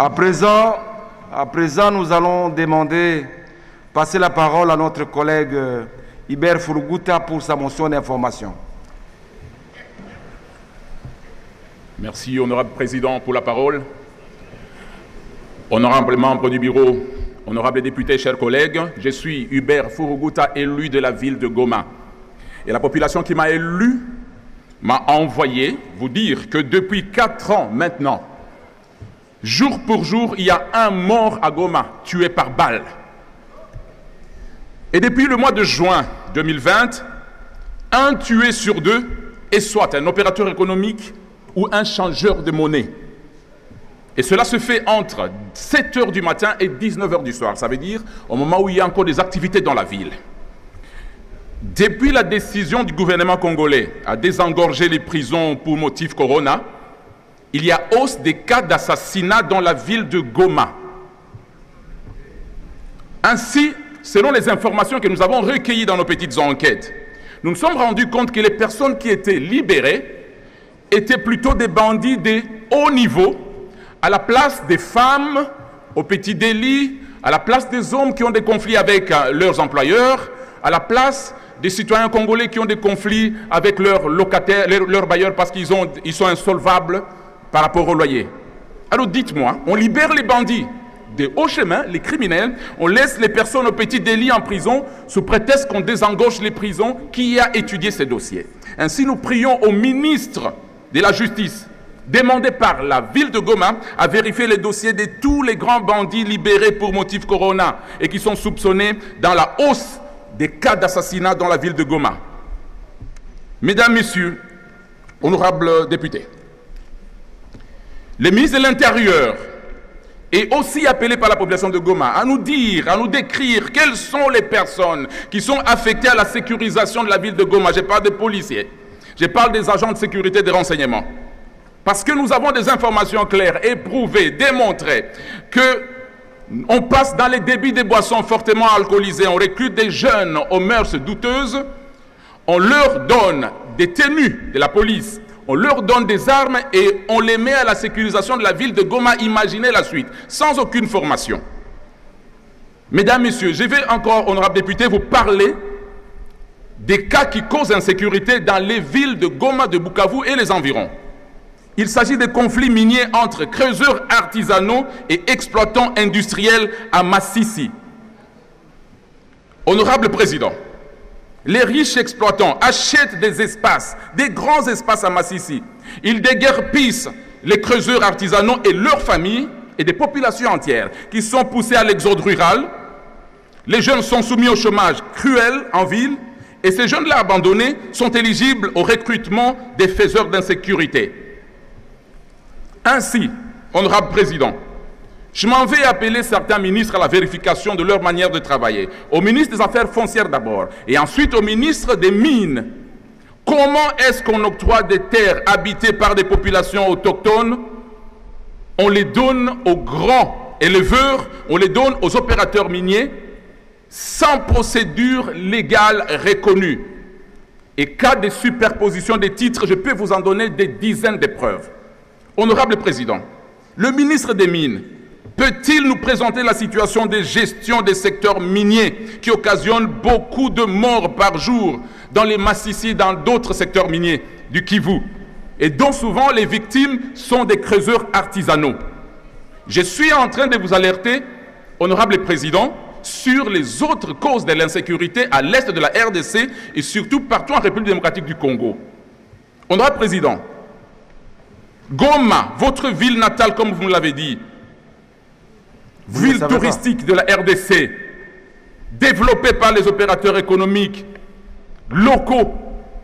À présent, nous allons passer la parole à notre collègue Hubert Furuguta pour sa motion d'information. Merci, honorable président, pour la parole. Honorable membre du bureau, honorables députés, chers collègues, je suis Hubert Furuguta, élu de la ville de Goma. Et la population qui m'a élu m'a envoyé vous dire que depuis 4 ans maintenant, jour pour jour, il y a un mort à Goma, tué par balle. Et depuis le mois de juin 2020, un tué sur 2 est soit un opérateur économique ou un changeur de monnaie. Et cela se fait entre 7 h du matin et 19 h du soir. Ça veut dire au moment où il y a encore des activités dans la ville. Depuis la décision du gouvernement congolais à désengorger les prisons pour motif corona, il y a hausse des cas d'assassinat dans la ville de Goma. Ainsi, selon les informations que nous avons recueillies dans nos petites enquêtes, nous nous sommes rendus compte que les personnes qui étaient libérées étaient plutôt des bandits de haut niveau, à la place des femmes au petit délit, à la place des hommes qui ont des conflits avec leurs employeurs, à la place des citoyens congolais qui ont des conflits avec leurs locataires, leurs bailleurs parce qu'ils sont insolvables par rapport au loyer. Alors dites-moi, on libère les bandits des hauts chemins, les criminels, on laisse les personnes au petit délit en prison sous prétexte qu'on désengorge les prisons. Qui a étudié ces dossiers? Ainsi, nous prions au ministre de la Justice, demandé par la ville de Goma, à vérifier les dossiers de tous les grands bandits libérés pour motif corona et qui sont soupçonnés dans la hausse des cas d'assassinat dans la ville de Goma. Mesdames, Messieurs, honorables députés, le ministre de l'Intérieur est aussi appelé par la population de Goma à nous dire, à nous décrire quelles sont les personnes qui sont affectées à la sécurisation de la ville de Goma. Je parle des policiers, je parle des agents de sécurité et de renseignement. Parce que nous avons des informations claires, éprouvées, démontrées, qu'on passe dans les débits des boissons fortement alcoolisées, on recrute des jeunes aux mœurs douteuses, on leur donne des tenues de la police, on leur donne des armes et on les met à la sécurisation de la ville de Goma. Imaginez la suite, sans aucune formation. Mesdames, Messieurs, je vais encore, honorables députés, vous parler des cas qui causent insécurité dans les villes de Goma, de Bukavu et les environs. Il s'agit de conflits miniers entre creuseurs artisanaux et exploitants industriels à Massissi. Honorable Président, les riches exploitants achètent des espaces, des grands espaces à Massissi. Ils déguerpissent les creuseurs artisanaux et leurs familles et des populations entières qui sont poussées à l'exode rural. Les jeunes sont soumis au chômage cruel en ville et ces jeunes-là abandonnés sont éligibles au recrutement des faiseurs d'insécurité. Ainsi, honorable président, je m'en vais appeler certains ministres à la vérification de leur manière de travailler. Au ministre des Affaires foncières d'abord, et ensuite au ministre des Mines. Comment est-ce qu'on octroie des terres habitées par des populations autochtones? On les donne aux grands éleveurs, on les donne aux opérateurs miniers, sans procédure légale reconnue. Et cas de superposition des titres, je peux vous en donner des dizaines de preuves. Honorable Président, le ministre des Mines peut-il nous présenter la situation de gestion des secteurs miniers qui occasionnent beaucoup de morts par jour dans les Massissi et dans d'autres secteurs miniers du Kivu et dont souvent les victimes sont des creuseurs artisanaux? Je suis en train de vous alerter, honorable Président, sur les autres causes de l'insécurité à l'est de la RDC et surtout partout en République démocratique du Congo. Honorable Président, Goma, votre ville natale, comme vous me l'avez dit, ville touristique de la RDC, développée par les opérateurs économiques locaux,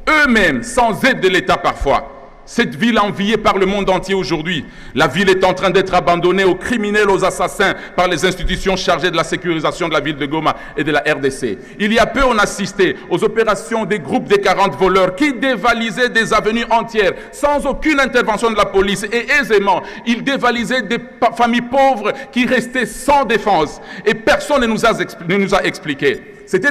eux-mêmes, sans aide de l'État parfois. Cette ville enviée par le monde entier aujourd'hui, la ville est en train d'être abandonnée aux criminels, aux assassins par les institutions chargées de la sécurisation de la ville de Goma et de la RDC. Il y a peu, on assistait aux opérations des groupes des 40 voleurs qui dévalisaient des avenues entières sans aucune intervention de la police et aisément, ils dévalisaient des familles pauvres qui restaient sans défense et personne ne nous a expliqué. C'était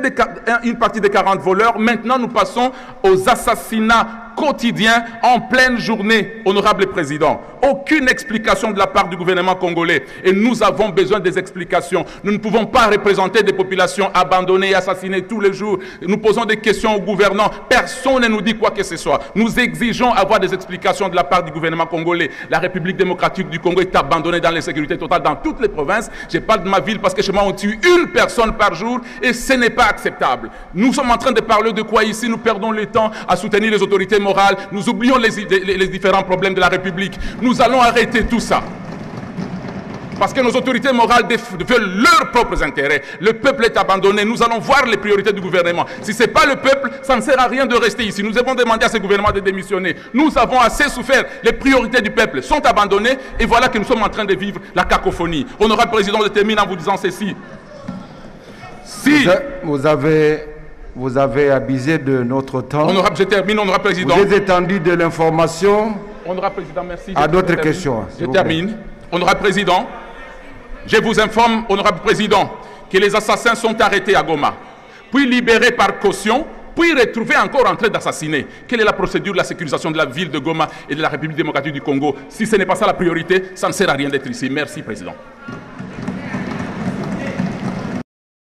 une partie des 40 voleurs. Maintenant, nous passons aux assassinats quotidien en pleine journée, honorable président. Aucune explication de la part du gouvernement congolais. Et nous avons besoin des explications. Nous ne pouvons pas représenter des populations abandonnées et assassinées tous les jours. Nous posons des questions au gouvernement. Personne ne nous dit quoi que ce soit. Nous exigeons avoir des explications de la part du gouvernement congolais. La République démocratique du Congo est abandonnée dans l'insécurité totale dans toutes les provinces. Je parle de ma ville parce que chez moi on tue une personne par jour et ce n'est pas acceptable. Nous sommes en train de parler de quoi ici? Nous perdons le temps à soutenir les autorités morales. Nous oublions les différents problèmes de la République. Nous allons arrêter tout ça. Parce que nos autorités morales veulent leurs propres intérêts. Le peuple est abandonné. Nous allons voir les priorités du gouvernement. Si ce n'est pas le peuple, ça ne sert à rien de rester ici. Nous avons demandé à ce gouvernement de démissionner. Nous avons assez souffert. Les priorités du peuple sont abandonnées. Et voilà que nous sommes en train de vivre la cacophonie. Honorable président, je termine en vous disant ceci. Si vous avez abusé de notre temps. Honorable, je termine, honorable président. Vous êtes étendu de l'information. Honorable président, merci. À d'autres questions. Je termine. Honorable président, je vous informe, honorable président, que les assassins sont arrêtés à Goma, puis libérés par caution, puis retrouvés encore en train d'assassiner. Quelle est la procédure de la sécurisation de la ville de Goma et de la République démocratique du Congo? Si ce n'est pas ça la priorité, ça ne sert à rien d'être ici. Merci, président.